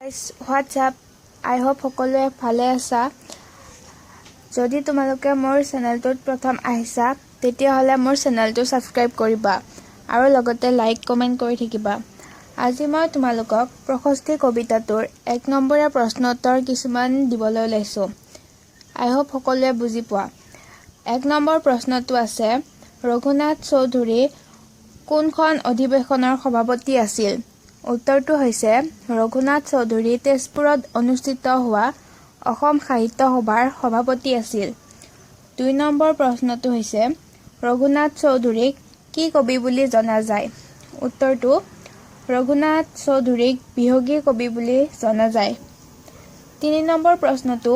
WhatsApp আই hope সকলোৱে ভালে আছা। যদি তোমালোকে মোৰ চেনেলটোত প্ৰথম আহিছা তেতিয়াহ'লে মোৰ চেনেলটো ছাবস্ক্ৰাইব কৰিবা আৰু লগতে লাইক কমেণ্ট কৰি থাকিবা। আজি মই তোমালোকক প্ৰশস্তি কবিতাটোৰ 1 নম্বৰীয়া প্ৰশ্ন উত্তৰ কিছুমান দিবলৈ ওলাইছোঁ। আই হোপ সকলোৱে বুজি পোৱা। 1 নম্বৰ প্ৰশ্নটো আছে, ৰঘুনাথ চৌধুৰী কোনখন অধিৱেশনৰ সভাপতি আছিল? উত্তৰটো হৈছে ৰঘুনাথ চৌধুৰী তেজপুৰত অনুষ্ঠিত হোৱা অসম সাহিত্য সভাৰ সভাপতি আছিল। 2 নম্বৰ প্ৰশ্নটো হৈছে ৰঘুনাথ চৌধুৰীক কি কবি বুলি জনা যায়? উত্তৰটো ৰঘুনাথ চৌধুৰীক বিহগী কবি বুলি জনা যায়। 3 নম্বৰ প্ৰশ্নটো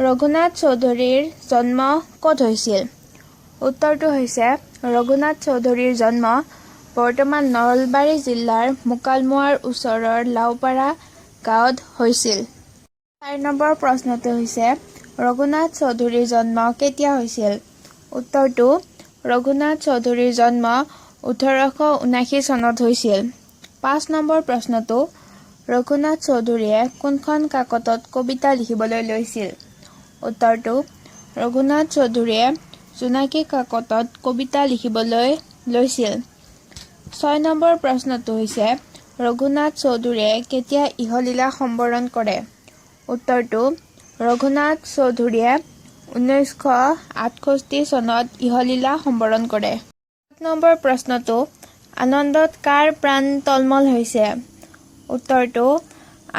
ৰঘুনাথ চৌধুৰীৰ জন্ম ক'ত হৈছিল? উত্তৰটো হৈছে ৰঘুনাথ চৌধুৰীৰ জন্ম বৰ্তমান নলবাৰী জিলাৰ মোকালমোৱাৰ ওচৰৰ লাওপাৰা গাঁৱত হৈছিল। 4 নম্বৰ প্ৰশ্নটো হৈছে ৰঘুনাথ চৌধুৰীৰ জন্ম কেতিয়া হৈছিল? উত্তৰটো ৰঘুনাথ চৌধুৰীৰ জন্ম 1879 চনত হৈছিল। 5 নম্বৰ প্ৰশ্নটো ৰঘুনাথ চৌধুৰীয়ে কোনখন কাকতত কবিতা লিখিবলৈ লৈছিল? উত্তৰটো ৰঘুনাথ চৌধুৰীয়ে জোনাকী কাকতত কবিতা লিখিবলৈ লৈছিল। 6 নম্বৰ প্ৰশ্নটো হৈছে ৰঘুনাথ চৌধুৰীয়ে কেতিয়া ইহলীলা সম্বৰণ কৰে? উত্তৰটো ৰঘুনাথ চৌধুৰীয়ে 1968 চনত ইহলীলা সম্বৰণ কৰে। 7 নম্বৰ প্ৰশ্নটো আনন্দত কাৰ প্ৰাণ তলমল হৈছে? উত্তৰটো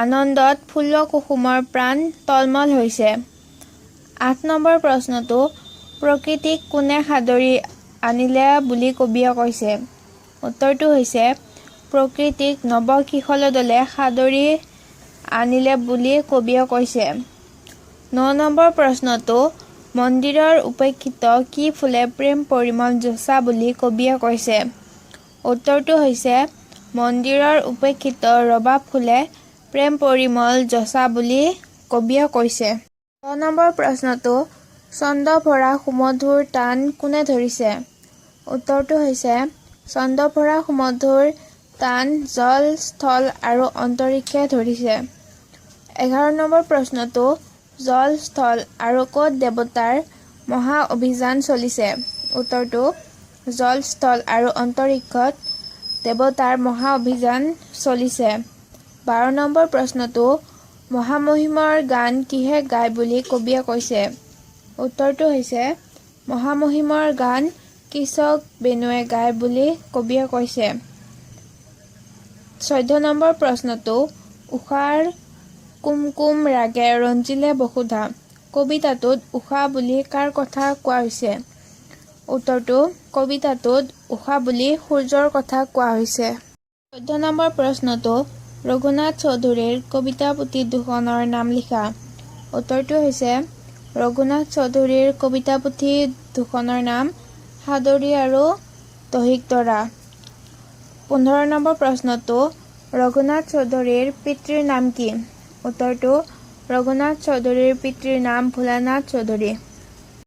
আনন্দত ফুল্ল কুসুমৰ প্ৰাণ তলমল হৈছে। 8 নম্বৰ প্ৰশ্নটো প্ৰকৃতিক কোনে সাদৰি আনিলে বুলি কবিয়ে কৈছে? উত্তৰটো হৈছে প্ৰকৃতিক নৱকিশোৰদলে সাদৰি আনিলে বুলি কবিয়ে কৈছে। 9 নম্বৰ প্ৰশ্নটো মন্দিৰৰ উপেক্ষিত কি ফুলে প্ৰেম পৰিমল যঁচা বুলি কবিয়ে কৈছে? উত্তৰটো হৈছে মন্দিৰৰ উপেক্ষিত ৰবাব ফুলে প্ৰেম পৰিমল যঁচা বুলি কবিয়ে কৈছে। 10 নম্বৰ প্ৰশ্নটো ছন্দ ভৰা সুমধুৰ টান কোনে ধৰিছে? উত্তৰটো হৈছে ছন্দ ভৰা সুমধুৰ টান জল, স্থল আৰু অন্তৰীক্ষে ধৰিছে। 11 নম্বৰ প্ৰশ্নটো জল, স্থল আৰু ক'ত দেৱতাৰ মহা অভিযান চলিছে? উত্তৰটো জল, স্থল আৰু অন্তৰীক্ষত দেৱতাৰ মহা অভিযান চলিছে। 12 নম্বৰ প্ৰশ্নটো মহামহিমৰ গান কিহে গায় বুলি কবিয়ে কৈছে? উত্তৰটো হৈছে মহামহিমৰ গান কৃষক বেণুৱে গায় বুলি কবিয়ে কৈছে। 14 নম্বৰ প্ৰশ্নটো ঊষাৰ কুমকুম ৰাগে ৰঞ্জিলে বসুধা কবিতাটোত ঊষা বুলি কাৰ কথা কোৱা হৈছে? উত্তৰটো কবিতাটোত ঊষা বুলি সূৰ্যৰ কথা কোৱা হৈছে। 14 নম্বৰ প্ৰশ্নটো ৰঘুনাথ চৌধুৰীৰ কবিতা পুথি দুখনৰ নাম লিখা। উত্তৰটো হৈছে ৰঘুনাথ চৌধুৰীৰ কবিতা পুথি দুখনৰ নাম সাদৰী আৰু দহিক তৰা। 15 নম্বৰ প্ৰশ্নটো ৰঘুনাথ চৌধুৰীৰ পিতৃৰ নাম কি? উত্তৰটো ৰঘুনাথ চৌধুৰীৰ পিতৃৰ নাম ভোলানাথ চৌধুৰী।